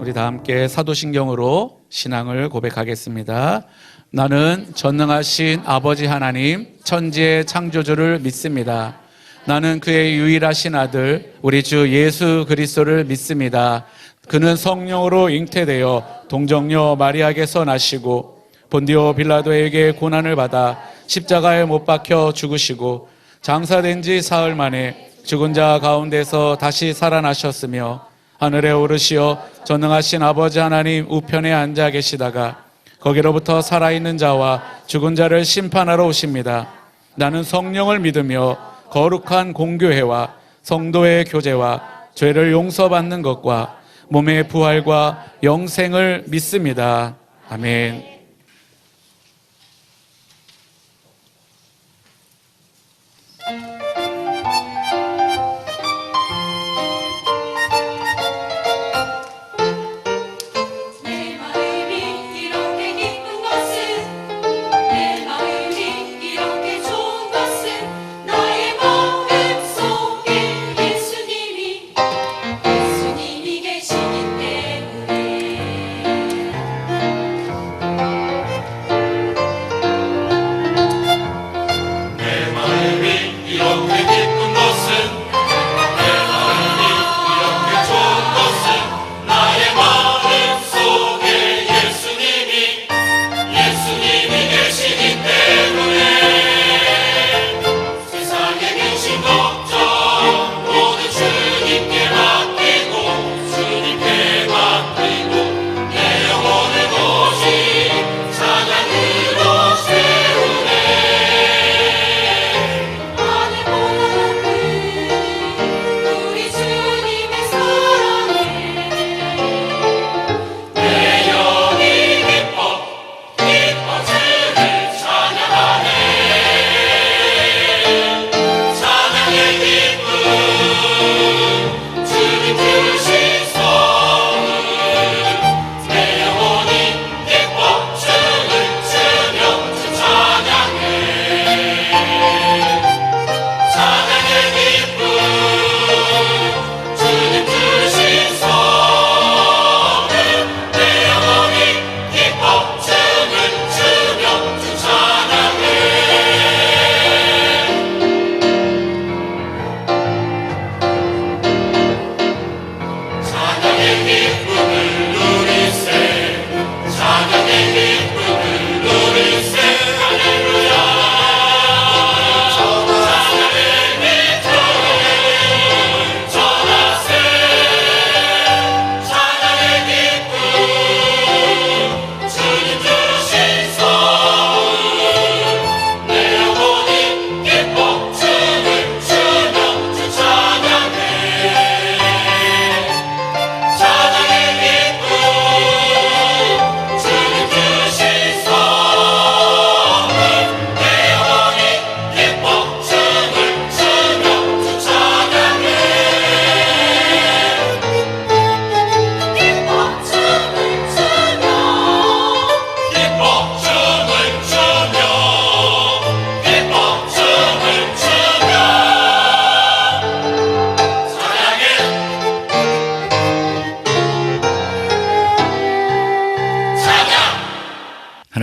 우리 다 함께 사도신경으로 신앙을 고백하겠습니다. 나는 전능하신 아버지 하나님, 천지의 창조주를 믿습니다. 나는 그의 유일하신 아들, 우리 주 예수 그리스도를 믿습니다. 그는 성령으로 잉태되어 동정녀 마리아에게서 나시고 본디오 빌라도에게 고난을 받아 십자가에 못 박혀 죽으시고 장사된 지 사흘 만에 죽은 자 가운데서 다시 살아나셨으며 하늘에 오르시어 전능하신 아버지 하나님 우편에 앉아 계시다가 거기로부터 살아있는 자와 죽은 자를 심판하러 오십니다. 나는 성령을 믿으며 거룩한 공교회와 성도의 교제와 죄를 용서받는 것과 몸의 부활과 영생을 믿습니다. 아멘.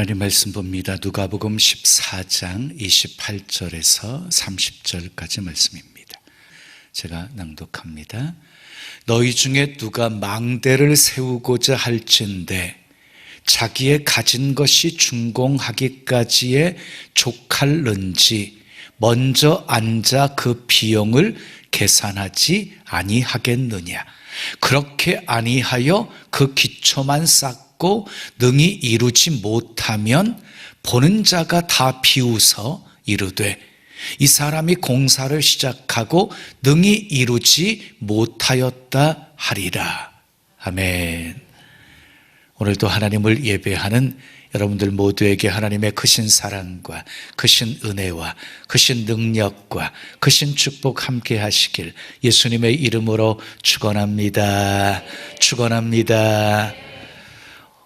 하나님 말씀 봅니다. 누가복음 14장 28절에서 30절까지 말씀입니다. 제가 낭독합니다. 너희 중에 누가 망대를 세우고자 할진대 자기의 가진 것이 준공하기까지에 족할는지 먼저 앉아 그 비용을 계산하지 아니하겠느냐. 그렇게 아니하여 그 기초만 쌓고 능히 이루지 못하면 보는 자가 다 비웃어 이르되 이 사람이 공사를 시작하고 능히 이루지 못하였다 하리라. 아멘. 오늘도 하나님을 예배하는 여러분들 모두에게 하나님의 크신 사랑과 크신 은혜와 크신 능력과 크신 축복 함께 하시길 예수님의 이름으로 축원합니다. 축원합니다.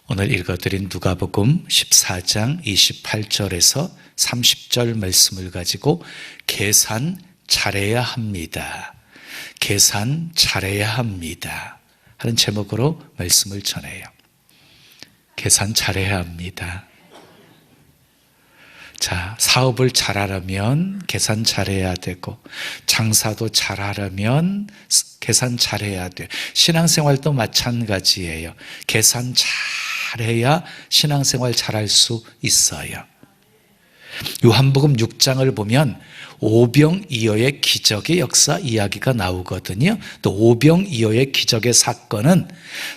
오늘 읽어드린 누가복음 14장 28절에서 30절 말씀을 가지고 계산 잘해야 합니다. 계산 잘해야 합니다. 하는 제목으로 말씀을 전해요. 계산 잘해야 합니다. 자, 사업을 잘하려면 계산 잘해야 되고, 장사도 잘하려면 계산 잘해야 돼요. 신앙생활도 마찬가지예요. 계산 잘해야 신앙생활 잘할 수 있어요. 요한복음 6장을 보면 오병이어의 기적의 역사 이야기가 나오거든요. 또 오병이어의 기적의 사건은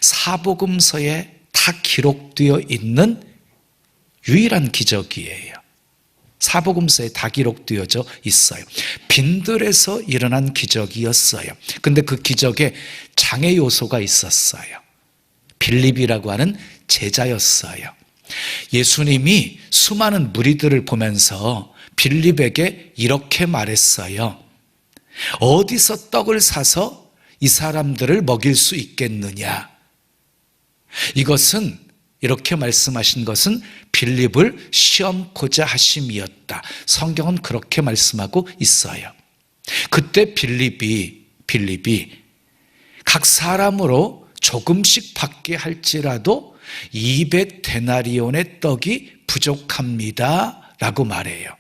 사복음서에 다 기록되어 있는 유일한 기적이에요. 사복음서에 다 기록되어져 있어요. 빈들에서 일어난 기적이었어요. 근데 그 기적에 장애 요소가 있었어요. 빌립이라고 하는 제자였어요. 예수님이 수많은 무리들을 보면서 빌립에게 이렇게 말했어요. 어디서 떡을 사서 이 사람들을 먹일 수 있겠느냐? 이것은, 이렇게 말씀하신 것은 빌립을 시험코자 하심이었다. 성경은 그렇게 말씀하고 있어요. 그때 빌립이 각 사람으로 조금씩 받게 할지라도 200데나리온의 떡이 부족합니다 라고 말해요.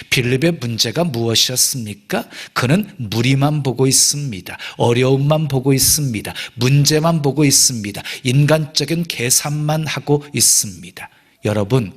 빌립의 문제가 무엇이었습니까? 그는 무리만 보고 있습니다. 어려움만 보고 있습니다. 문제만 보고 있습니다. 인간적인 계산만 하고 있습니다. 여러분,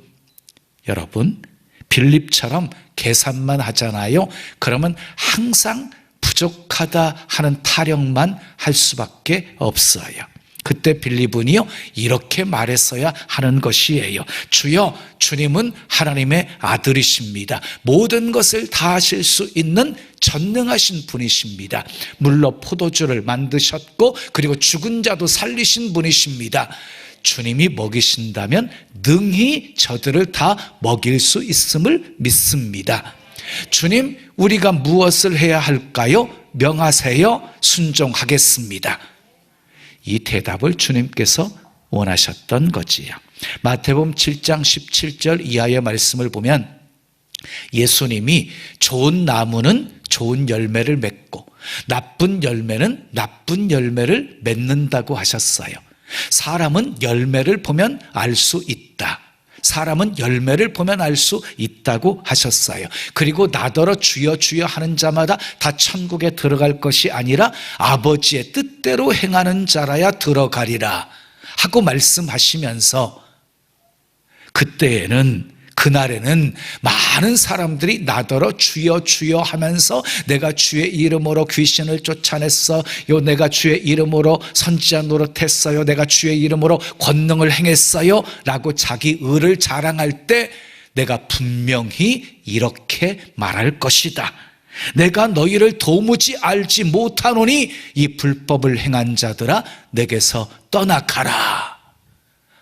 빌립처럼 계산만 하잖아요. 그러면 항상 부족하다 하는 타령만 할 수밖에 없어요. 그때 빌립은요, 이렇게 말했어야 하는 것이에요. 주여, 주님은 하나님의 아들이십니다. 모든 것을 다 하실 수 있는 전능하신 분이십니다. 물로 포도주를 만드셨고, 그리고 죽은 자도 살리신 분이십니다. 주님이 먹이신다면 능히 저들을 다 먹일 수 있음을 믿습니다. 주님, 우리가 무엇을 해야 할까요? 명하세요. 순종하겠습니다. 이 대답을 주님께서 원하셨던 거지요. 마태복음 7장 17절 이하의 말씀을 보면 예수님이 좋은 나무는 좋은 열매를 맺고 나쁜 열매는 나쁜 열매를 맺는다고 하셨어요. 사람은 열매를 보면 알 수 있다. 사람은 열매를 보면 알 수 있다고 하셨어요. 그리고 나더러 주여 주여 하는 자마다 다 천국에 들어갈 것이 아니라 아버지의 뜻대로 행하는 자라야 들어가리라 하고 말씀하시면서, 그날에는 많은 사람들이 나더러 주여 주여 하면서 내가 주의 이름으로 귀신을 쫓아냈어요, 내가 주의 이름으로 선지자 노릇했어요, 내가 주의 이름으로 권능을 행했어요 라고 자기 의를 자랑할 때 내가 분명히 이렇게 말할 것이다. 내가 너희를 도무지 알지 못하노니 이 불법을 행한 자들아 내게서 떠나가라.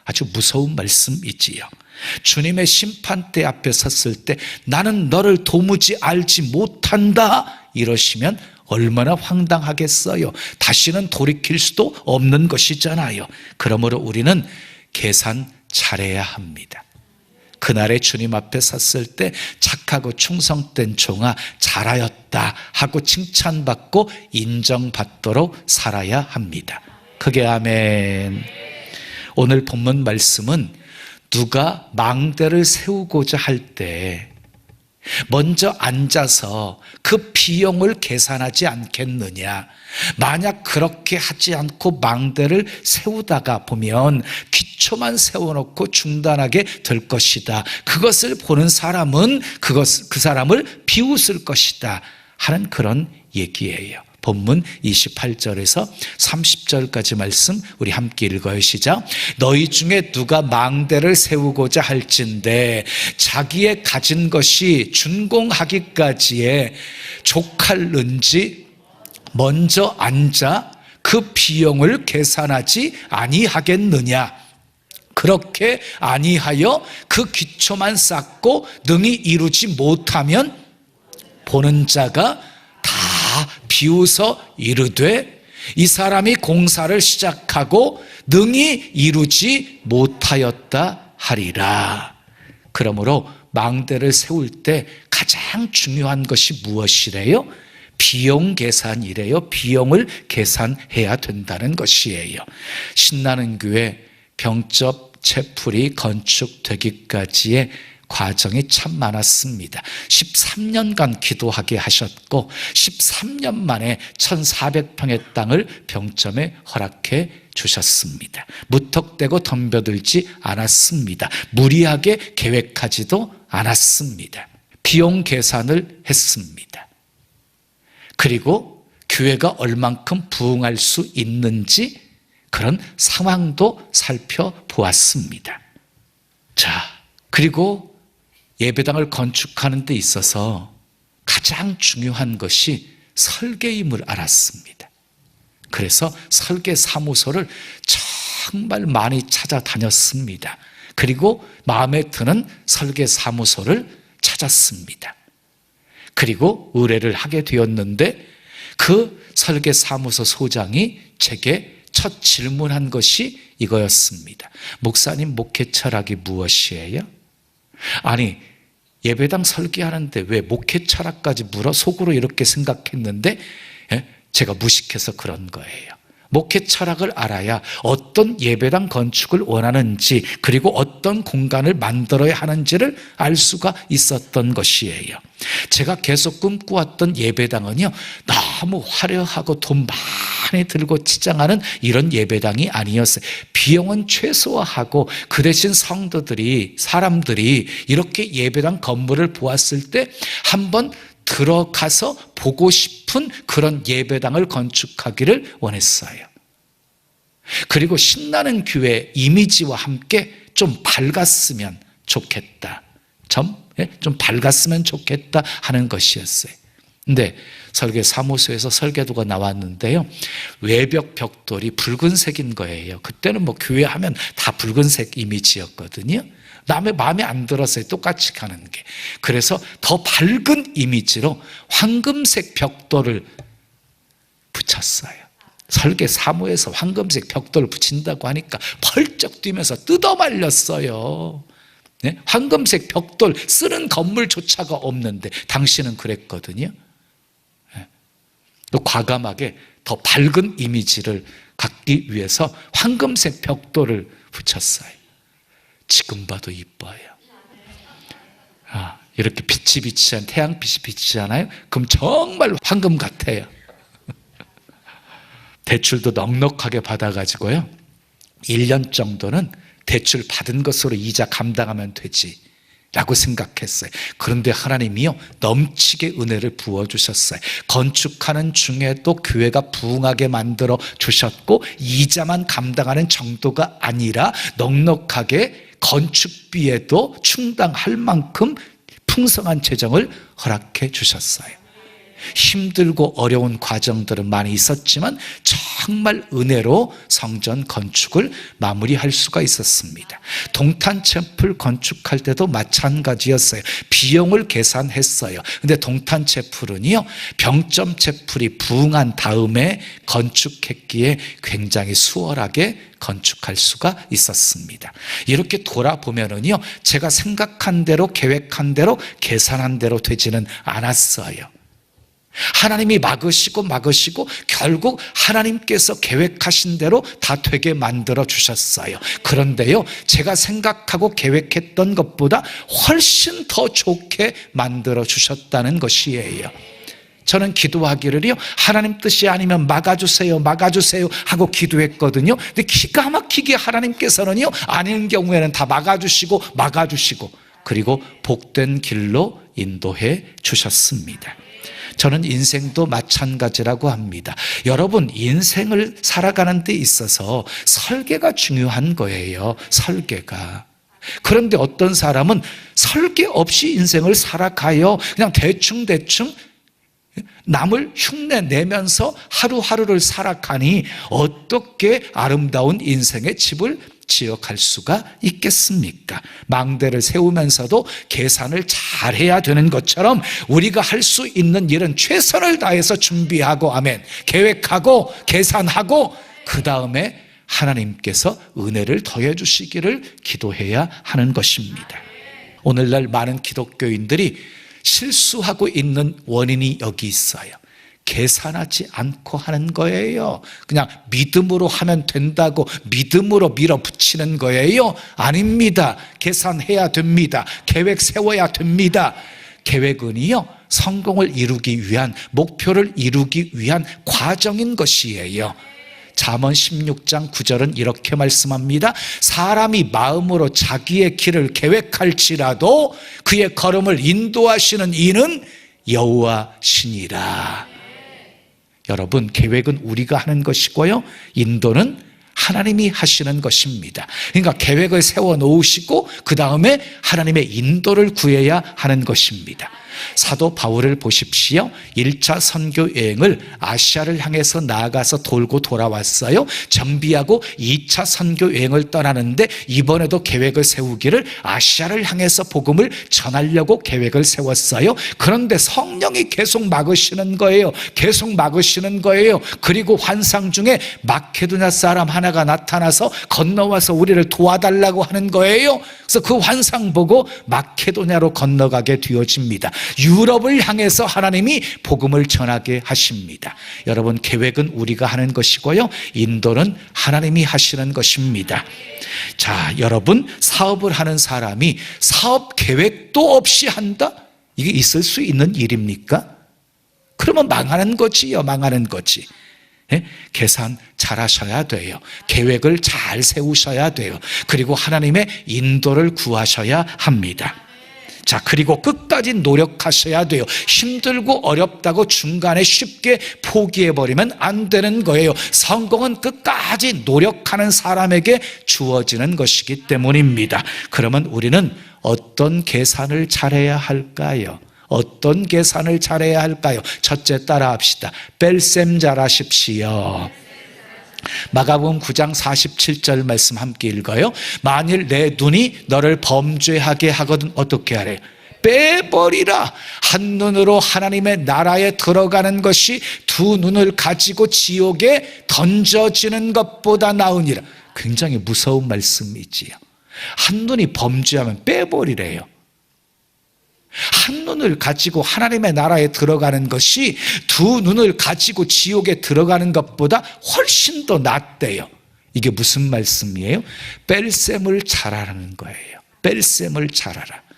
아주 무서운 말씀이지요. 주님의 심판대 앞에 섰을 때 나는 너를 도무지 알지 못한다 이러시면 얼마나 황당하겠어요. 다시는 돌이킬 수도 없는 것이잖아요. 그러므로 우리는 계산 잘해야 합니다. 그날에 주님 앞에 섰을 때 착하고 충성된 종아 잘하였다 하고 칭찬받고 인정받도록 살아야 합니다. 크게 아멘. 오늘 본문 말씀은 누가 망대를 세우고자 할 때 먼저 앉아서 그 비용을 계산하지 않겠느냐. 만약 그렇게 하지 않고 망대를 세우다가 보면 기초만 세워놓고 중단하게 될 것이다. 그것을 보는 사람은 그 사람을 비웃을 것이다 하는 그런 얘기예요. 본문 28절에서 30절까지 말씀 우리 함께 읽어요. 시작. 너희 중에 누가 망대를 세우고자 할진대 자기의 가진 것이 준공하기까지에 족할는지 먼저 앉아 그 비용을 계산하지 아니하겠느냐. 그렇게 아니하여 그 기초만 쌓고 능히 이루지 못하면 보는 자가 다 비웃어 이르되 이 사람이 공사를 시작하고 능히 이루지 못하였다 하리라. 그러므로 망대를 세울 때 가장 중요한 것이 무엇이래요? 비용 계산이래요. 비용을 계산해야 된다는 것이에요. 신나는 교회 병접 채플이 건축되기까지의 과정이 참 많았습니다. 13년간 기도하게 하셨고 13년 만에 1400평의 땅을 병점에 허락해 주셨습니다. 무턱대고 덤벼들지 않았습니다. 무리하게 계획하지도 않았습니다. 비용 계산을 했습니다. 그리고 교회가 얼만큼 부흥할 수 있는지 그런 상황도 살펴보았습니다. 자, 그리고 예배당을 건축하는 데 있어서 가장 중요한 것이 설계임을 알았습니다. 그래서 설계 사무소를 정말 많이 찾아다녔습니다. 그리고 마음에 드는 설계 사무소를 찾았습니다. 그리고 의뢰를 하게 되었는데 그 설계 사무소 소장이 제게 첫 질문한 것이 이거였습니다. 목사님, 목회 철학이 무엇이에요? 아니, 예배당 설계하는데 왜 목회 철학까지 물어? 속으로 이렇게 생각했는데 제가 무식해서 그런 거예요. 목회 철학을 알아야 어떤 예배당 건축을 원하는지 그리고 어떤 공간을 만들어야 하는지를 알 수가 있었던 것이에요. 제가 계속 꿈꾸었던 예배당은요, 너무 화려하고 돈 많이 들고 치장하는 이런 예배당이 아니었어요. 비용은 최소화하고 그 대신 성도들이, 사람들이 이렇게 예배당 건물을 보았을 때 한번 들어가서 보고 싶은 그런 예배당을 건축하기를 원했어요. 그리고 신나는 교회 이미지와 함께 좀 밝았으면 좋겠다. 좀 밝았으면 좋겠다 하는 것이었어요. 근데 설계 사무소에서 설계도가 나왔는데요, 외벽 벽돌이 붉은색인 거예요. 그때는 뭐 교회 하면 다 붉은색 이미지였거든요. 남의 마음에 안 들었어요, 똑같이 가는 게. 그래서 더 밝은 이미지로 황금색 벽돌을 붙였어요. 설계 사무에서 황금색 벽돌을 붙인다고 하니까 펄쩍 뛰면서 뜯어말렸어요. 네? 황금색 벽돌 쓰는 건물조차가 없는데 당신은 그랬거든요. 네. 또 과감하게 더 밝은 이미지를 갖기 위해서 황금색 벽돌을 붙였어요. 지금 봐도 이뻐요. 이렇게 빛이 비치한 태양빛이 비치잖아요. 그럼 정말 황금 같아요. 대출도 넉넉하게 받아가지고요, 1년 정도는 대출 받은 것으로 이자 감당하면 되지 라고 생각했어요. 그런데 하나님이요, 넘치게 은혜를 부어주셨어요. 건축하는 중에도 교회가 부흥하게 만들어 주셨고, 이자만 감당하는 정도가 아니라 넉넉하게 건축비에도 충당할 만큼 풍성한 재정을 허락해 주셨어요. 힘들고 어려운 과정들은 많이 있었지만 정말 은혜로 성전 건축을 마무리할 수가 있었습니다. 동탄채플 건축할 때도 마찬가지였어요. 비용을 계산했어요. 근데 동탄채플은요, 병점채플이 부흥한 다음에 건축했기에 굉장히 수월하게 건축할 수가 있었습니다. 이렇게 돌아보면은요, 제가 생각한 대로, 계획한 대로, 계산한 대로 되지는 않았어요. 하나님이 막으시고 결국 하나님께서 계획하신 대로 다 되게 만들어 주셨어요. 그런데요, 제가 생각하고 계획했던 것보다 훨씬 더 좋게 만들어 주셨다는 것이에요. 저는 기도하기를요, 하나님 뜻이 아니면 막아주세요 하고 기도했거든요. 근데 기가 막히게 하나님께서는요, 아닌 경우에는 다 막아주시고 그리고 복된 길로 인도해 주셨습니다. 저는 인생도 마찬가지라고 합니다. 여러분, 인생을 살아가는 데 있어서 설계가 중요한 거예요. 설계가. 그런데 어떤 사람은 설계 없이 인생을 살아가요. 그냥 대충 남을 흉내 내면서 하루하루를 살아가니 어떻게 아름다운 인생의 집을 지어갈 수가 있겠습니까? 망대를 세우면서도 계산을 잘해야 되는 것처럼 우리가 할 수 있는 일은 최선을 다해서 준비하고, 아멘, 계획하고 계산하고 그 다음에 하나님께서 은혜를 더해 주시기를 기도해야 하는 것입니다. 오늘날 많은 기독교인들이 실수하고 있는 원인이 여기 있어요. 계산하지 않고 하는 거예요. 그냥 믿음으로 하면 된다고 믿음으로 밀어붙이는 거예요. 아닙니다. 계산해야 됩니다. 계획 세워야 됩니다. 계획은요, 성공을 이루기 위한, 목표를 이루기 위한 과정인 것이에요. 잠언 16장 9절은 이렇게 말씀합니다. 사람이 마음으로 자기의 길을 계획할지라도 그의 걸음을 인도하시는 이는 여호와시니라. 여러분, 계획은 우리가 하는 것이고요, 인도는 하나님이 하시는 것입니다. 그러니까 계획을 세워 놓으시고 그 다음에 하나님의 인도를 구해야 하는 것입니다. 사도 바울을 보십시오. 1차 선교 여행을 아시아를 향해서 나아가서 돌고 돌아왔어요. 정비하고 2차 선교 여행을 떠나는데 이번에도 계획을 세우기를 아시아를 향해서 복음을 전하려고 계획을 세웠어요. 그런데 성령이 계속 막으시는 거예요. 계속 막으시는 거예요. 그리고 환상 중에 마케도냐 사람 하나가 나타나서 건너와서 우리를 도와달라고 하는 거예요. 그래서 그 환상 보고 마케도냐로 건너가게 되어집니다. 유럽을 향해서 하나님이 복음을 전하게 하십니다. 여러분, 계획은 우리가 하는 것이고요, 인도는 하나님이 하시는 것입니다. 자, 여러분, 사업을 하는 사람이 사업 계획도 없이 한다? 이게 있을 수 있는 일입니까? 그러면 망하는 거지요. 망하는 거지. 계산 잘 하셔야 돼요. 계획을 잘 세우셔야 돼요. 그리고 하나님의 인도를 구하셔야 합니다. 자, 그리고 끝까지 노력하셔야 돼요. 힘들고 어렵다고 중간에 쉽게 포기해버리면 안 되는 거예요. 성공은 끝까지 노력하는 사람에게 주어지는 것이기 때문입니다. 그러면 우리는 어떤 계산을 잘해야 할까요? 어떤 계산을 잘해야 할까요? 첫째, 따라합시다. 뺄셈 잘하십시오. 마가복음 9장 47절 말씀 함께 읽어요. 만일 내 눈이 너를 범죄하게 하거든 어떻게 하래? 빼버리라. 한 눈으로 하나님의 나라에 들어가는 것이 두 눈을 가지고 지옥에 던져지는 것보다 나으니라. 굉장히 무서운 말씀이지요. 한 눈이 범죄하면 빼버리래요. 한 눈을 가지고 하나님의 나라에 들어가는 것이 두 눈을 가지고 지옥에 들어가는 것보다 훨씬 더 낫대요. 이게 무슨 말씀이에요? 뺄셈을 잘하라는 거예요. 뺄셈을 잘하라.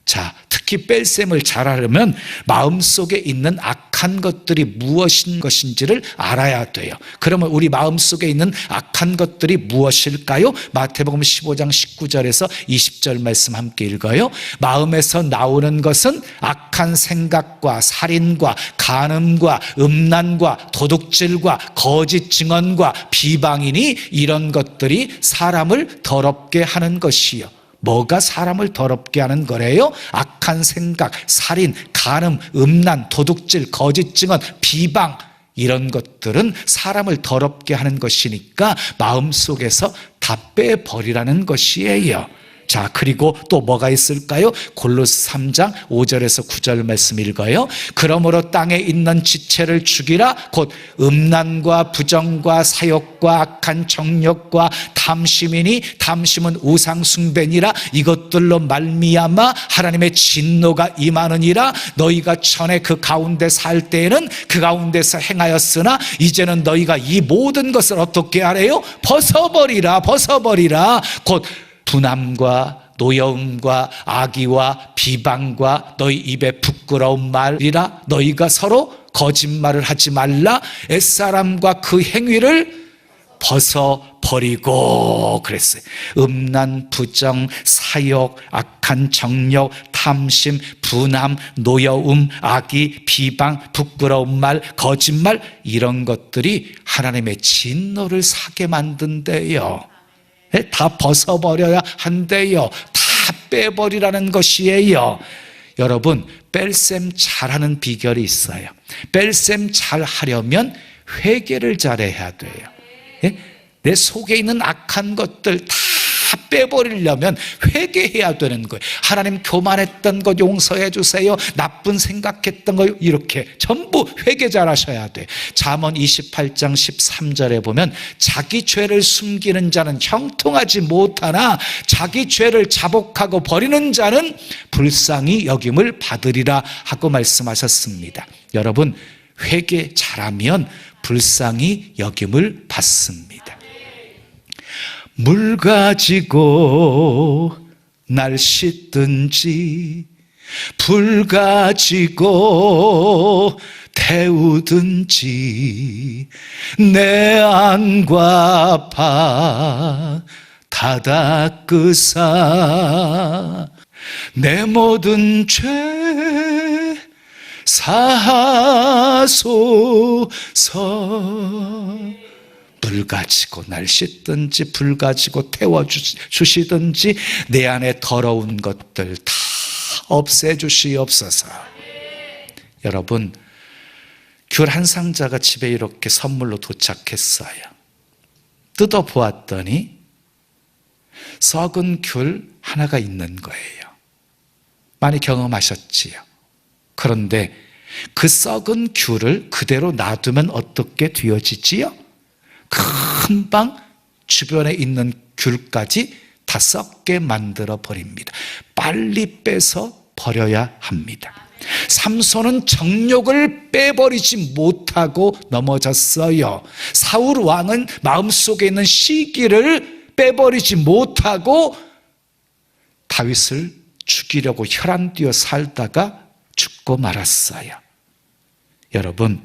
자, 특히 뺄셈을 잘하려면 마음속에 있는 악한 것들이 무엇인 것인지를 알아야 돼요. 그러면 우리 마음속에 있는 악한 것들이 무엇일까요? 마태복음 15장 19절에서 20절 말씀 함께 읽어요. 마음에서 나오는 것은 악한 생각과 살인과 간음과 음란과 도둑질과 거짓 증언과 비방이니 이런 것들이 사람을 더럽게 하는 것이요. 뭐가 사람을 더럽게 하는 거래요? 악한 생각, 살인, 간음, 음란, 도둑질, 거짓 증언, 비방, 이런 것들은 사람을 더럽게 하는 것이니까 마음속에서 다 빼버리라는 것이에요. 자, 그리고 또 뭐가 있을까요? 골로새 3장 5절에서 9절 말씀 읽어요. 그러므로 땅에 있는 지체를 죽이라. 곧 음란과 부정과 사욕과 악한 정욕과 탐심이니 탐심은 우상 숭배니라. 이것들로 말미암아 하나님의 진노가 임하느니라. 너희가 전에 그 가운데 살 때에는 그 가운데서 행하였으나 이제는 너희가 이 모든 것을 어떻게 하래요? 벗어버리라. 벗어버리라. 곧 분함과 노여움과 악의와 비방과 너희 입에 부끄러운 말이라. 너희가 서로 거짓말을 하지 말라. 옛사람과 그 행위를 벗어버리고 그랬어요. 음란, 부정, 사욕, 악한 정욕, 탐심, 분함, 노여움, 악의, 비방, 부끄러운 말, 거짓말, 이런 것들이 하나님의 진노를 사게 만든대요. 다 벗어버려야 한대요. 다 빼버리라는 것이에요. 여러분, 뺄셈 잘하는 비결이 있어요. 뺄셈 잘하려면 회개를 잘해야 돼요. 내 속에 있는 악한 것들 다 빼버리려면 회개해야 되는 거예요. 하나님, 교만했던 것 용서해 주세요. 나쁜 생각했던 거 이렇게 전부 회개 잘하셔야 돼요. 잠언 28장 13절에 보면 자기 죄를 숨기는 자는 형통하지 못하나 자기 죄를 자복하고 버리는 자는 불쌍히 여김을 받으리라 하고 말씀하셨습니다. 여러분, 회개 잘하면 불쌍히 여김을 받습니다. 물 가지고 날 씻든지 불 가지고 태우든지 내 안과 바 다 닦으사 내 모든 죄 사하소서. 물 가지고 날 씻든지 불 가지고 태워주시든지 내 안에 더러운 것들 다 없애주시옵소서. 여러분, 귤 한 상자가 집에 이렇게 선물로 도착했어요. 뜯어보았더니 썩은 귤 하나가 있는 거예요. 많이 경험하셨지요? 그런데 그 썩은 귤을 그대로 놔두면 어떻게 되어지지요? 금방 주변에 있는 귤까지 다 썩게 만들어 버립니다. 빨리 빼서 버려야 합니다. 삼손은 정욕을 빼버리지 못하고 넘어졌어요. 사울 왕은 마음속에 있는 시기를 빼버리지 못하고 다윗을 죽이려고 혈안뛰어 살다가 죽고 말았어요. 여러분,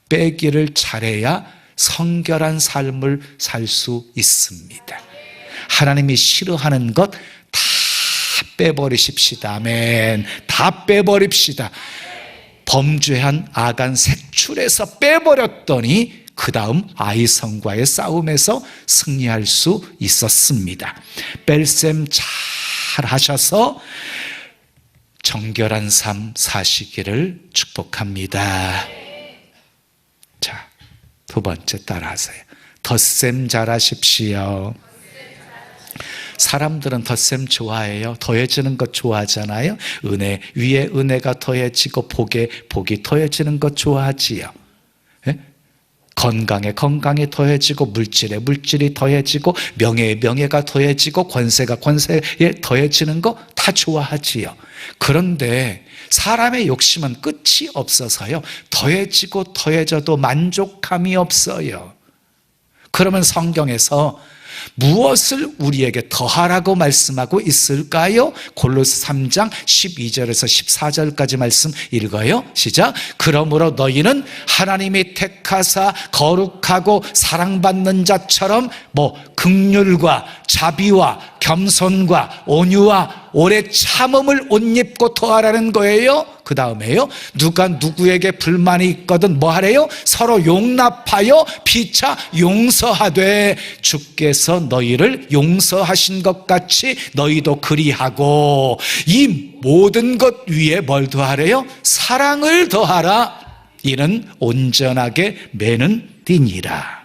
빼기를 잘해야 성결한 삶을 살 수 있습니다. 하나님이 싫어하는 것 다 빼버리십시다. 아멘. 다 빼버립시다. 범죄한 아간 색출해서 빼버렸더니 그 다음 아이성과의 싸움에서 승리할 수 있었습니다. 뺄셈 잘 하셔서 정결한 삶 사시기를 축복합니다. 자, 두 번째 따라하세요. 덧셈 잘하십시오. 사람들은 덧셈 좋아해요. 더해지는 것 좋아하잖아요. 은혜 위에 은혜가 더해지고 복에 복이 더해지는 것 좋아하지요. 예? 건강에 건강이 더해지고 물질에 물질이 더해지고 명예에 명예가 더해지고 권세가 권세에 더해지는 거 다 좋아하지요. 그런데 사람의 욕심은 끝이 없어서요. 더해지고 더해져도 만족감이 없어요. 그러면 성경에서 무엇을 우리에게 더하라고 말씀하고 있을까요? 골로새 3장 12절에서 14절까지 말씀 읽어요. 시작. 그러므로 너희는 하나님이 택하사 거룩하고 사랑받는 자처럼 긍휼과 자비와 겸손과 온유와 오래 참음을 옷 입고 더하라는 거예요. 그 다음에요, 누가 누구에게 불만이 있거든 뭐 하래요? 서로 용납하여 피차 용서하되 주께서 너희를 용서하신 것 같이 너희도 그리하고 이 모든 것 위에 뭘 더하래요? 사랑을 더하라. 이는 온전하게 매는 띠니라.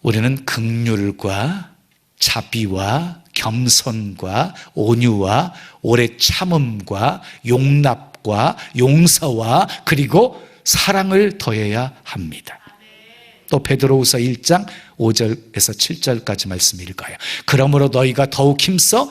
우리는 긍휼과 자비와 겸손과 온유와 오래 참음과 용납과 용서와 그리고 사랑을 더해야 합니다. 또 베드로후서 1장 5절에서 7절까지 말씀 읽어요. 그러므로 너희가 더욱 힘써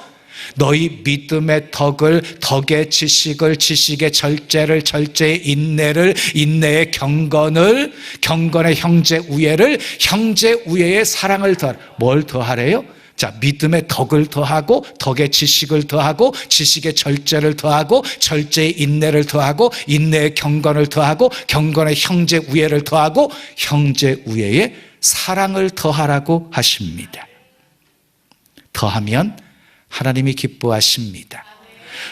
너희 믿음의 덕을 덕의 지식을 지식의 절제를 절제의 인내를 인내의 경건을 경건의 형제 우애를 형제 우애의 사랑을 더하라. 뭘 더하래요? 자, 믿음의 덕을 더하고 덕의 지식을 더하고 지식의 절제를 더하고 절제의 인내를 더하고 인내의 경건을 더하고 경건의 형제 우애를 더하고 형제 우애의 사랑을 더하라고 하십니다. 더하면 하나님이 기뻐하십니다.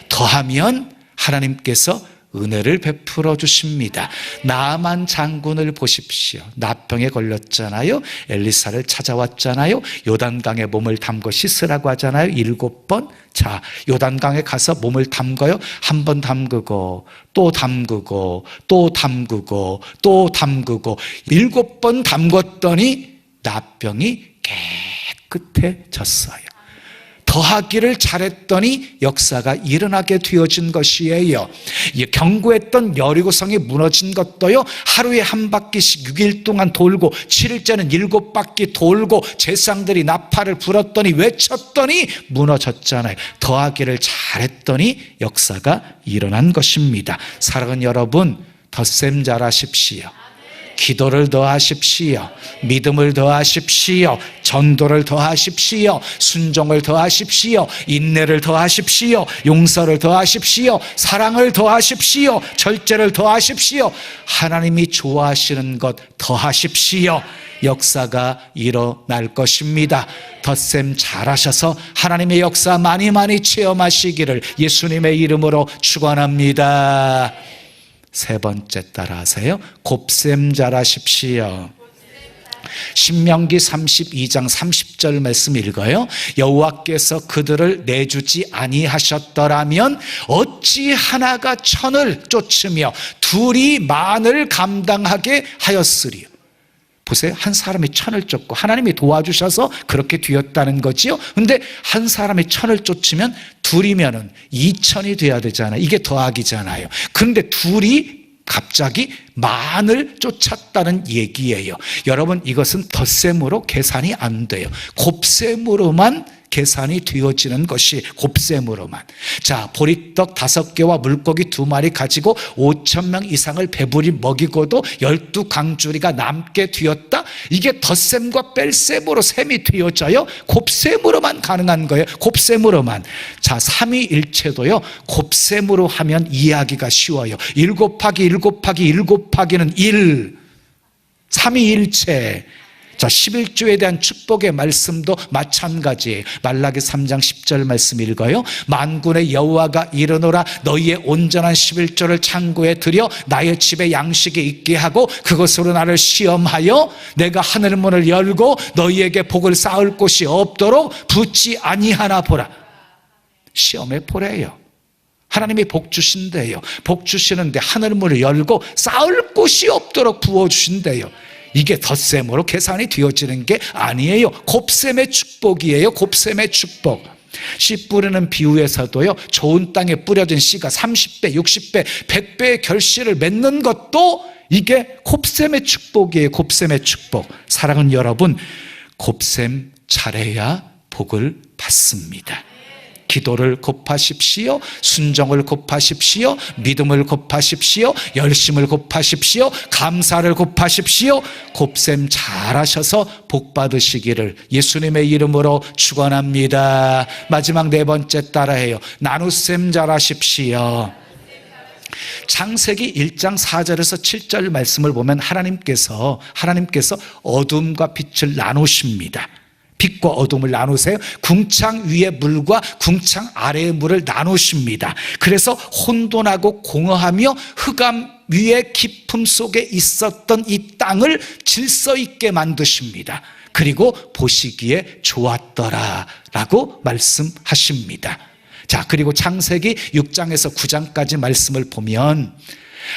더하면 하나님께서 은혜를 베풀어 주십니다. 나만 장군을 보십시오. 나병에 걸렸잖아요. 엘리사를 찾아왔잖아요. 요단강에 몸을 담고 씻으라고 하잖아요. 7번. 자, 요단강에 가서 몸을 담궈요. 한 번 담그고 또 담그고 또 담그고 또 담그고 7번 담궜더니 나병이 깨끗해졌어요. 더하기를 잘했더니 역사가 일어나게 되어진 것이에요. 견고했던 여리고성이 무너진 것도요, 하루에 한 바퀴씩 6일 동안 돌고 7일째는 7바퀴 돌고 제사장들이 나팔을 불었더니 외쳤더니 무너졌잖아요. 더하기를 잘했더니 역사가 일어난 것입니다. 사랑하는 여러분, 덧셈 잘하십시오. 기도를 더하십시오. 믿음을 더하십시오. 전도를 더하십시오. 순종을 더하십시오. 인내를 더하십시오. 용서를 더하십시오. 사랑을 더하십시오. 절제를 더하십시오. 하나님이 좋아하시는 것 더하십시오. 역사가 일어날 것입니다. 덧셈 잘하셔서 하나님의 역사 많이 많이 체험하시기를 예수님의 이름으로 축원합니다. 세 번째 따라하세요. 곱셈 잘하십시오. 신명기 32장 30절 말씀 읽어요. 여호와께서 그들을 내주지 아니하셨더라면 어찌 하나가 천을 쫓으며 둘이 만을 감당하게 하였으리요. 보세요. 한 사람이 천을 쫓고 하나님이 도와주셔서 그렇게 되었다는 거지요. 근데 한 사람이 천을 쫓으면 둘이면은 2천이 돼야 되잖아요. 이게 더하기잖아요. 그런데 둘이 갑자기 만을 쫓았다는 얘기예요. 여러분, 이것은 덧셈으로 계산이 안 돼요. 곱셈으로만 계산이 되어지는 것이 곱셈으로만. 자, 보리떡 5개와 물고기 2마리 가지고 5,000명 이상을 배불리 먹이고도 12강줄이가 남게 되었다. 이게 덧셈과 뺄셈으로 셈이 되어져요. 곱셈으로만 가능한 거예요. 곱셈으로만. 자, 삼위일체도요, 곱셈으로 하면 이해하기가 쉬워요. 1 곱하기 1 곱하기 1 곱하기는 1. 삼위일체. 자, 11조에 대한 축복의 말씀도 마찬가지예요. 말라기 3장 10절 말씀 읽어요. 만군의 여호와가 이르노라 너희의 온전한 11조를 창고에 들여 나의 집에 양식이 있게 하고 그것으로 나를 시험하여 내가 하늘 문을 열고 너희에게 복을 쌓을 곳이 없도록 붓지 아니하나 보라. 시험에 보래요. 하나님이 복 주신대요. 복 주시는데 하늘 문을 열고 쌓을 곳이 없도록 부어주신대요. 이게 덧셈으로 계산이 되어지는 게 아니에요. 곱셈의 축복이에요. 곱셈의 축복. 씨 뿌리는 비유에서도요, 좋은 땅에 뿌려진 씨가 30배, 60배, 100배의 결실을 맺는 것도 이게 곱셈의 축복이에요. 곱셈의 축복. 사랑하는 여러분, 곱셈 잘해야 복을 받습니다. 기도를 곱하십시오. 순종을 곱하십시오. 믿음을 곱하십시오. 열심을 곱하십시오. 감사를 곱하십시오. 곱셈 잘하셔서 복 받으시기를 예수님의 이름으로 축원합니다. 마지막 네 번째 따라해요. 나눗셈 잘하십시오. 창세기 1장 4절에서 7절 말씀을 보면 하나님께서 어둠과 빛을 나누십니다. 빛과 어둠을 나누세요. 궁창 위의 물과 궁창 아래의 물을 나누십니다. 그래서 혼돈하고 공허하며 흑암 위의 깊음 속에 있었던 이 땅을 질서 있게 만드십니다. 그리고 보시기에 좋았더라 라고 말씀하십니다. 자, 그리고 창세기 6장에서 9장까지 말씀을 보면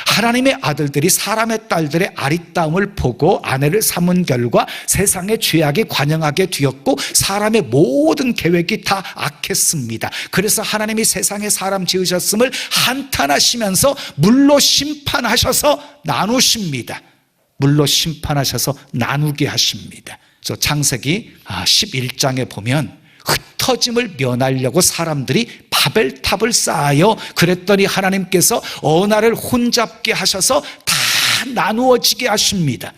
하나님의 아들들이 사람의 딸들의 아리따움을 보고 아내를 삼은 결과 세상의 죄악이 관영하게 되었고 사람의 모든 계획이 다 악했습니다. 그래서 하나님이 세상에 사람 지으셨음을 한탄하시면서 물로 심판하셔서 나누십니다. 물로 심판하셔서 나누게 하십니다. 저 창세기 11장에 보면 흩어짐을 면하려고 사람들이 바벨탑을 쌓아요. 그랬더니 하나님께서 언어를 혼잡게 하셔서 다 나누어지게 하십니다.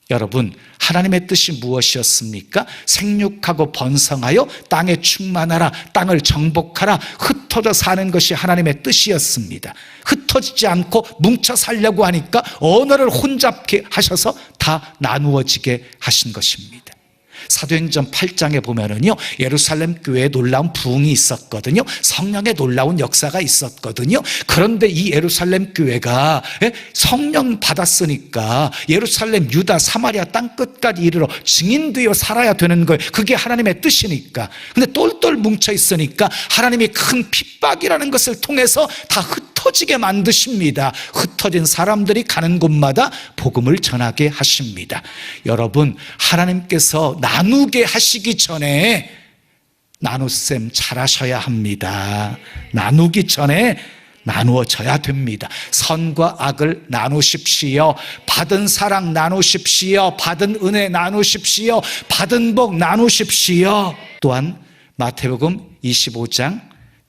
여러분, 하나님의 뜻이 무엇이었습니까? 생육하고 번성하여 땅에 충만하라, 땅을 정복하라, 흩어져 사는 것이 하나님의 뜻이었습니다. 흩어지지 않고 뭉쳐 살려고 하니까 언어를 혼잡게 하셔서 다 나누어지게 하신 것입니다. 사도행전 8장에 보면은요, 예루살렘 교회에 놀라운 부흥이 있었거든요. 성령의 놀라운 역사가 있었거든요. 그런데 이 예루살렘 교회가 성령 받았으니까 예루살렘, 유다, 사마리아 땅 끝까지 이르러 증인되어 살아야 되는 거예요. 그게 하나님의 뜻이니까. 근데 똘똘 뭉쳐 있으니까 하나님이 큰 핍박이라는 것을 통해서 다 흩어지게 만드십니다. 흩어진 사람들이 가는 곳마다 복음을 전하게 하십니다. 여러분, 하나님께서 나누게 하시기 전에 나눗셈 잘하셔야 합니다. 나누기 전에 나누어져야 됩니다. 선과 악을 나누십시오. 받은 사랑 나누십시오. 받은 은혜 나누십시오. 받은 복 나누십시오. 또한 마태복음 25장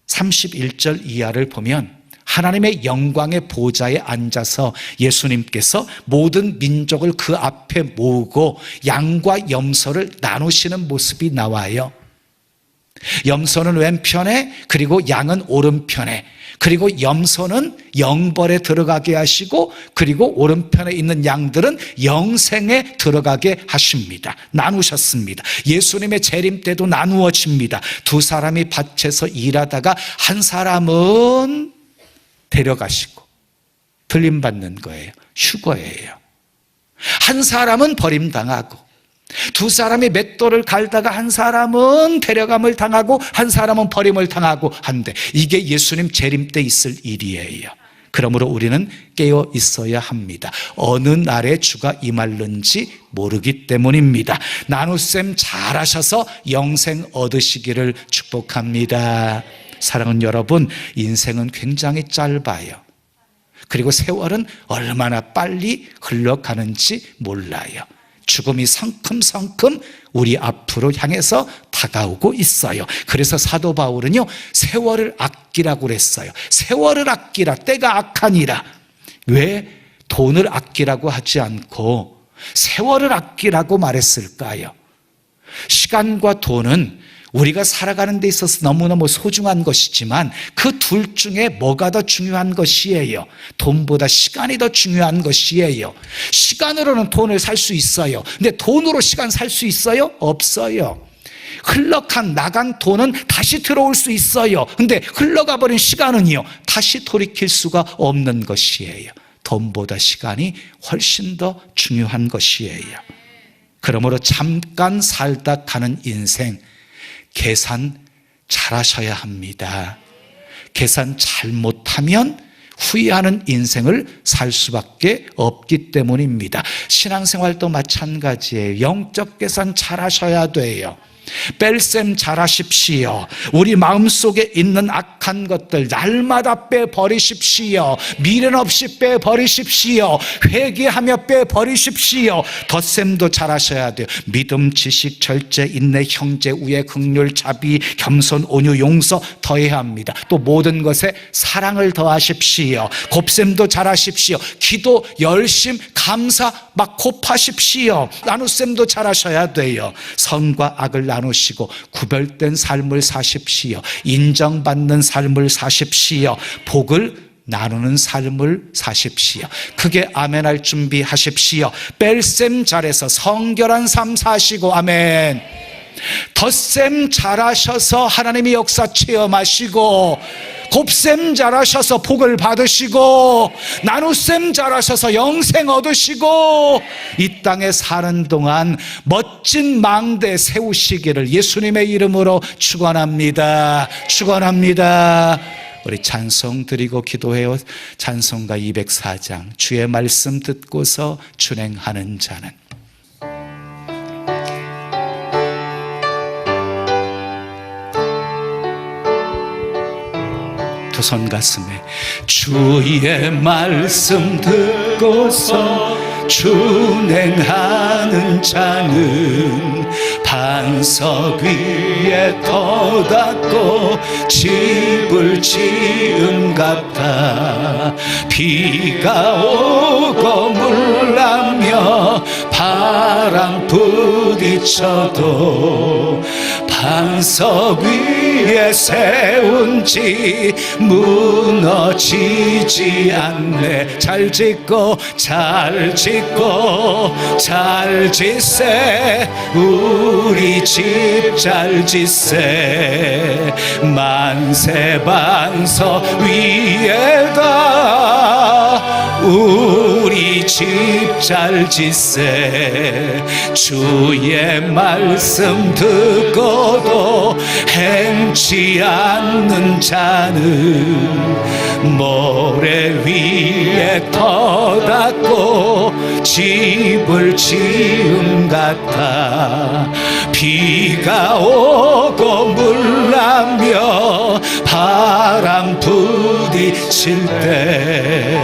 31절 이하를 보면 하나님의 영광의 보좌에 앉아서 예수님께서 모든 민족을 그 앞에 모으고 양과 염소를 나누시는 모습이 나와요. 염소는 왼편에, 그리고 양은 오른편에, 그리고 염소는 영벌에 들어가게 하시고, 그리고 오른편에 있는 양들은 영생에 들어가게 하십니다. 나누셨습니다. 예수님의 재림 때도 나누어집니다. 두 사람이 밭에서 일하다가 한 사람은 데려가시고 들림받는 거예요. 휴거예요. 한 사람은 버림당하고, 두 사람이 맷돌을 갈다가 한 사람은 데려감을 당하고 한 사람은 버림을 당하고 한데, 이게 예수님 재림 때 있을 일이에요. 그러므로 우리는 깨어 있어야 합니다. 어느 날에 주가 임할는지 모르기 때문입니다. 나눗셈 잘하셔서 영생 얻으시기를 축복합니다. 사랑하는 여러분, 인생은 굉장히 짧아요. 그리고 세월은 얼마나 빨리 흘러가는지 몰라요. 죽음이 성큼성큼 우리 앞으로 향해서 다가오고 있어요. 그래서 사도 바울은요, 세월을 아끼라고 그랬어요. 세월을 아끼라, 때가 악하니라. 왜 돈을 아끼라고 하지 않고 세월을 아끼라고 말했을까요? 시간과 돈은 우리가 살아가는 데 있어서 너무너무 소중한 것이지만 그 둘 중에 뭐가 더 중요한 것이에요? 돈보다 시간이 더 중요한 것이에요. 시간으로는 돈을 살 수 있어요. 근데 돈으로 시간 살 수 있어요? 없어요. 나간 돈은 다시 들어올 수 있어요. 근데 흘러가 버린 시간은요, 다시 돌이킬 수가 없는 것이에요. 돈보다 시간이 훨씬 더 중요한 것이에요. 그러므로 잠깐 살다 가는 인생, 계산 잘하셔야 합니다. 계산 잘못하면 후회하는 인생을 살 수밖에 없기 때문입니다. 신앙생활도 마찬가지예요. 영적 계산 잘하셔야 돼요. 뺄셈 잘하십시오. 우리 마음속에 있는 악한 것들 날마다 빼버리십시오. 미련 없이 빼버리십시오. 회개하며 빼버리십시오. 덧셈도 잘하셔야 돼요. 믿음, 지식, 절제, 인내, 형제, 우애, 긍휼, 자비, 겸손, 온유, 용서 더해야 합니다. 또 모든 것에 사랑을 더하십시오. 곱셈도 잘하십시오. 기도, 열심, 감사 막 곱하십시오. 나눗셈도 잘하셔야 돼요. 선과 악을 나누시고 구별된 삶을 사십시오. 인정받는 삶을 사십시오. 복을 나누는 삶을 사십시오. 크게 아멘할 준비하십시오. 뺄셈 잘해서 성결한 삶 사시고, 아멘. 덧셈 잘하셔서 하나님의 역사 체험하시고, 곱셈 잘하셔서 복을 받으시고, 나눗셈 잘하셔서 영생 얻으시고, 이 땅에 사는 동안 멋진 망대 세우시기를 예수님의 이름으로 축원합니다. 축원합니다. 우리 찬송 드리고 기도해요. 찬송가 204장, 주의 말씀 듣고서 준행하는 자는. 두 손 가슴에, 주의 말씀 듣고서 준행하는 자는 반석 위에 터닫고 집을 지은 같아. 비가 오고 물나며 바람 부딪혀도 반석 위에 세운 집 무너지지 않네. 잘 짓고 잘 짓고 잘 짓세. 우리 집 잘 짓세. 만세 반석 위에다 우리 집 잘 짓세. 주의 말씀 듣고도 행치 않는 자는 모래 위에 터닫고 집을 지은 같아. 비가 오고 물나며 바람 부딪힐 때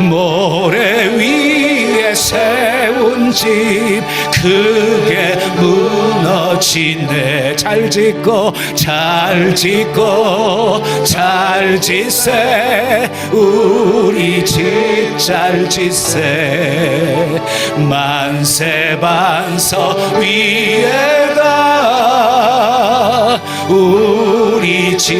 모래 위에 세운 짓던 집 그게 무너지네. 잘 짓고 잘 짓고 잘 짓세. 우리 집 잘 짓세. 만세 반석 위에다 우리 집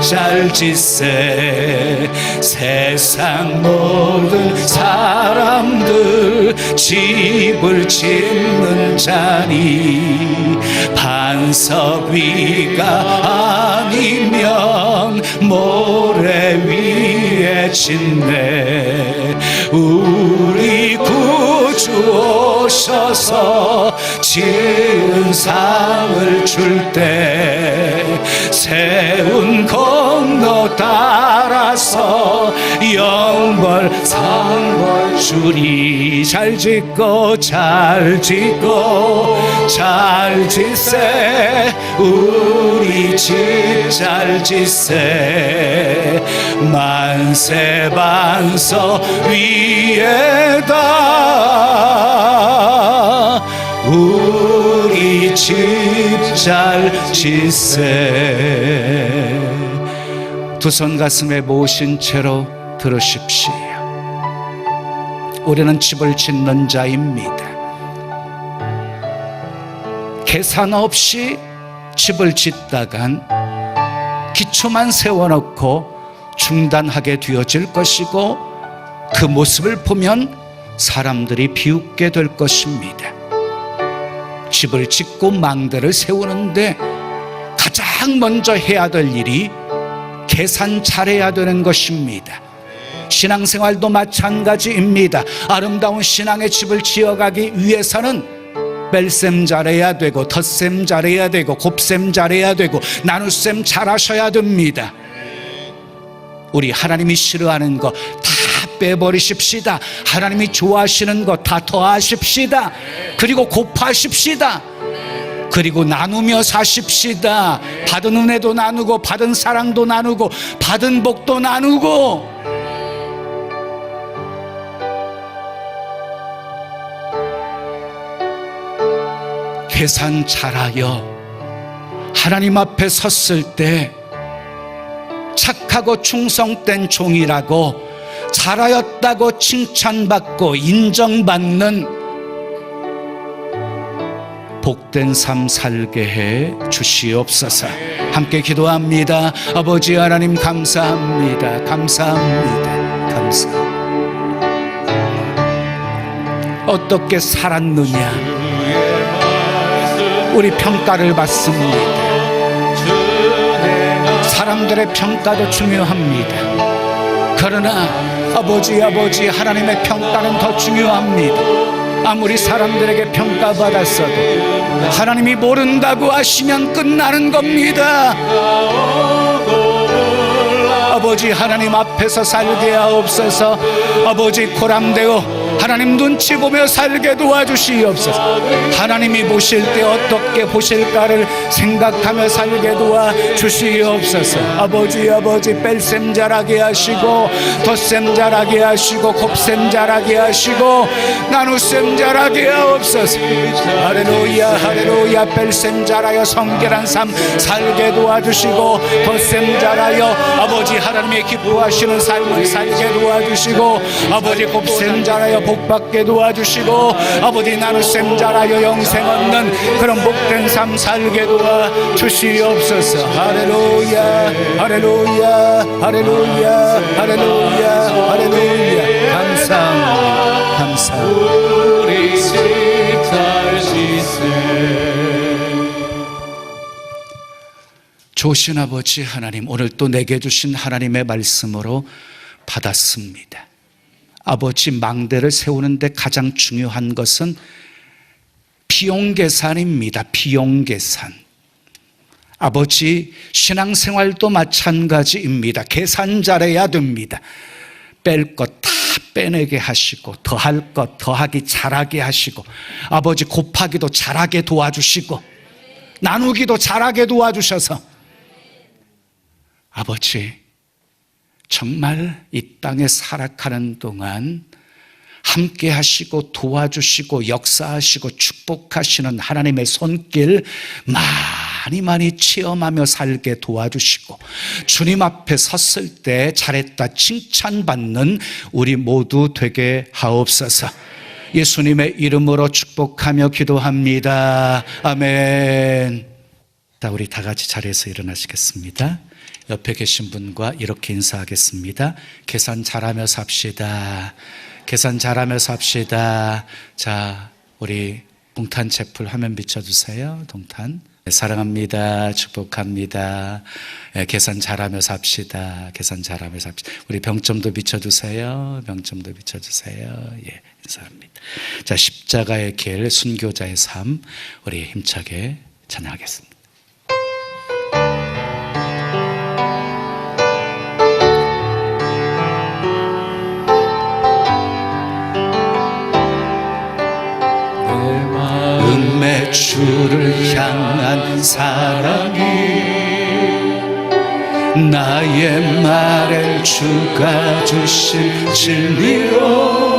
잘 짓세. 세상 모든 사람들 집을 짓는 자니 반석 위가 아니면 모래 위에 짓네. 우리 구주 오셔서 지은 상을 줄 때 세운 공로 따라서 영벌 상벌 주리. 잘 짓고 잘 짓고 잘 짓세. 우리 집 잘 짓세. 만세 반석 위에다 우리 집 잘 짓세. 두 손 가슴에 모신 채로 들으십시오. 우리는 집을 짓는 자입니다. 계산 없이 집을 짓다간 기초만 세워놓고 중단하게 되어질 것이고 그 모습을 보면 사람들이 비웃게 될 것입니다. 집을 짓고 망대를 세우는데 가장 먼저 해야 될 일이 계산 잘해야 되는 것입니다. 신앙생활도 마찬가지입니다. 아름다운 신앙의 집을 지어가기 위해서는 뺄셈 잘해야 되고 덧셈 잘해야 되고 곱셈 잘해야 되고 나눗셈 잘하셔야 됩니다. 우리 하나님이 싫어하는 거 다 빼버리십시다. 하나님이 좋아하시는 거 다 더하십시다. 그리고 곱하십시다. 그리고 나누며 사십시다. 받은 은혜도 나누고 받은 사랑도 나누고 받은 복도 나누고. 계산 잘하여 하나님 앞에 섰을 때 착하고 충성된 종이라고 잘하였다고 칭찬받고 인정받는 복된 삶 살게 해 주시옵소서. 함께 기도합니다. 아버지 하나님 감사합니다. 감사합니다. 감사합니다. 어떻게 살았느냐 우리 평가를 받습니다. 사람들의 평가도 중요합니다. 그러나 아버지 하나님의 평가는 더 중요합니다. 아무리 사람들에게 평가받았어도 하나님이 모른다고 하시면 끝나는 겁니다. 아버지 하나님 앞에서 살게 하옵소서. 아버지 코람되어 하나님 눈치 보며 살게 도와주시옵소서. 하나님이 보실 때 어떻게 보실까를 생각하며 살게 도와주시옵소서. 아버지 뺄셈 잘하게 하시고 덧셈 잘하게 하시고 곱셈 잘하게 하시고 나눗셈 잘하게 하옵소서. 할렐루야 할렐루야. 뺄셈 잘하여 성결한 삶 살게 도와주시고 덧셈 잘하여 아버지 하나님의 기뻐하시는 삶을 살게 도와주시고 아버지 곱셈 잘하여 복받게 도와주시고 아버지 나눗셈 잘하여 영생 얻는 그런 복된 삶 살게 도와주시옵소서. 할렐루야 할렐루야 할렐루야 할렐루야 할렐루야. 감사합니다. 감사합니다. 우리 집 잘 짓세. 좋으신 아버지 하나님, 오늘 또 내게 주신 하나님의 말씀으로 받았습니다. 아버지, 망대를 세우는데 가장 중요한 것은 비용 계산입니다. 비용 계산. 아버지, 신앙생활도 마찬가지입니다. 계산 잘해야 됩니다. 뺄 것 다 빼내게 하시고 더할 것 더하기 잘하게 하시고 아버지 곱하기도 잘하게 도와주시고 나누기도 잘하게 도와주셔서 아버지 정말 이 땅에 살아가는 동안 함께 하시고 도와주시고 역사하시고 축복하시는 하나님의 손길 많이 체험하며 살게 도와주시고, 주님 앞에 섰을 때 잘했다 칭찬받는 우리 모두 되게 하옵소서. 예수님의 이름으로 축복하며 기도합니다. 아멘. 자, 우리 다 같이 자리에서 일어나시겠습니다. 옆에 계신 분과 이렇게 인사하겠습니다. 계산 잘하며 삽시다. 계산 잘하며 삽시다. 자, 우리 동탄 채플 화면 비춰주세요. 동탄. 네, 사랑합니다. 축복합니다. 네, 계산 잘하며 삽시다. 계산 잘하며 삽시다. 우리 병점도 비춰주세요. 병점도 비춰주세요. 예, 인사합니다. 자, 십자가의 길, 순교자의 삶, 우리 힘차게 찬양하겠습니다. 주를 향한 사랑이 나의 말에 주가 주신 진리로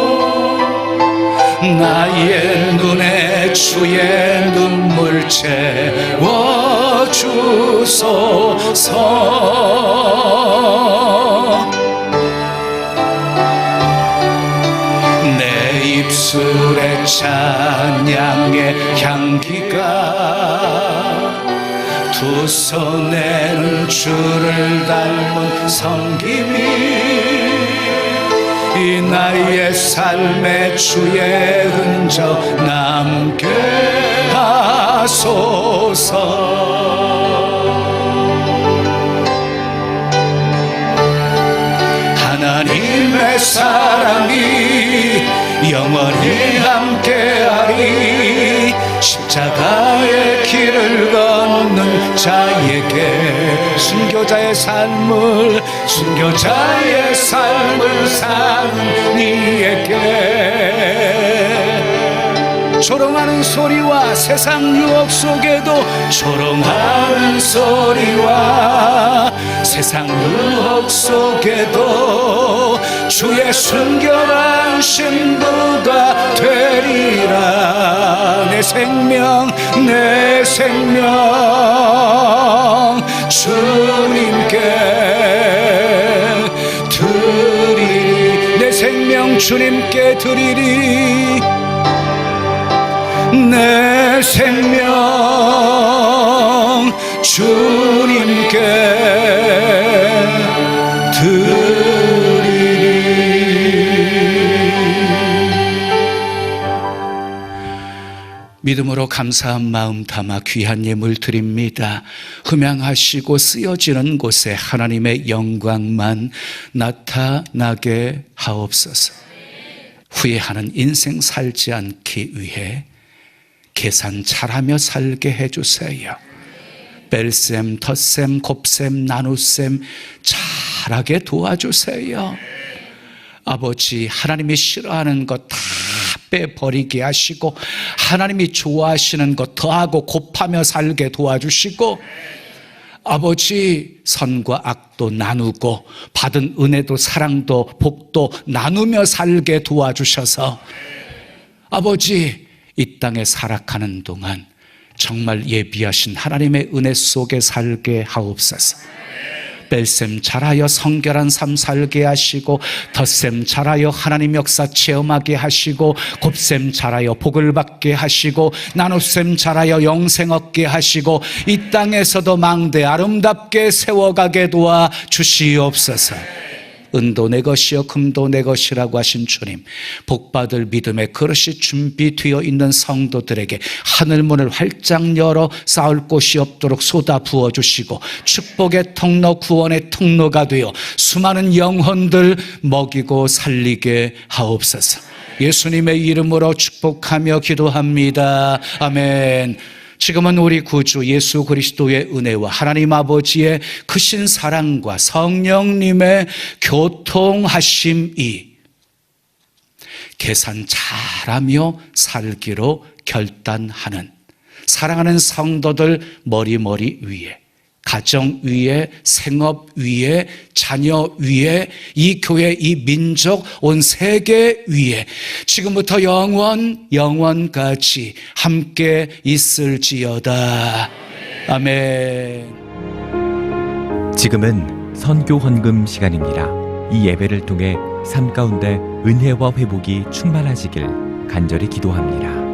나의 눈에 주의 눈물 채워주소서. 내 입술에 찬양의 향기가 두 손에는 주를 닮은 섬김이 이 나의 삶에 주의 흔적 남게 하소서. 하나님의 사랑이 영원히 함께하리. 십자가의 길을 걷는 자에게 순교자의 삶을 사는 이에게 조롱하는 소리와 세상 유혹 속에도 조롱하는 소리와 세상 유혹 속에도 주의 순결한 신부가 되리라. 내 생명 주님께 드리리. 내 생명 주님께 드리리. 내 생명 주님께 드리리. 믿음으로 감사한 마음 담아 귀한 예물 드립니다. 흠양하시고 쓰여지는 곳에 하나님의 영광만 나타나게 하옵소서. 후회하는 인생 살지 않기 위해 계산 잘하며 살게 해주세요. 뺄셈, 덧셈, 곱셈, 나눗셈 잘하게 도와주세요. 아버지, 하나님이 싫어하는 것 다 빼버리게 하시고 하나님이 좋아하시는 것 더하고 곱하며 살게 도와주시고, 아버지, 선과 악도 나누고 받은 은혜도 사랑도 복도 나누며 살게 도와주셔서 아버지, 이 땅에 살아가는 동안 정말 예비하신 하나님의 은혜 속에 살게 하옵소서. 뺄셈 잘하여 성결한 삶 살게 하시고, 덧셈 잘하여 하나님 역사 체험하게 하시고, 곱셈 잘하여 복을 받게 하시고, 나눗셈 잘하여 영생 얻게 하시고, 이 땅에서도 망대 아름답게 세워가게 도와 주시옵소서. 은도 내 것이요 금도 내 것이라고 하신 주님, 복받을 믿음의 그릇이 준비되어 있는 성도들에게 하늘문을 활짝 열어 쌓을 곳이 없도록 쏟아 부어주시고, 축복의 통로, 구원의 통로가 되어 수많은 영혼들 먹이고 살리게 하옵소서. 예수님의 이름으로 축복하며 기도합니다. 아멘. 지금은 우리 구주 예수 그리스도의 은혜와 하나님 아버지의 크신 사랑과 성령님의 교통하심이 계산 잘하며 살기로 결단하는 사랑하는 성도들 머리 위에 가정 위에, 생업 위에, 자녀 위에, 이 교회, 이 민족, 온 세계 위에 지금부터 영원까지 함께 있을지어다. 아멘. 지금은 선교 헌금 시간입니다. 이 예배를 통해 삶 가운데 은혜와 회복이 충만하시길 간절히 기도합니다.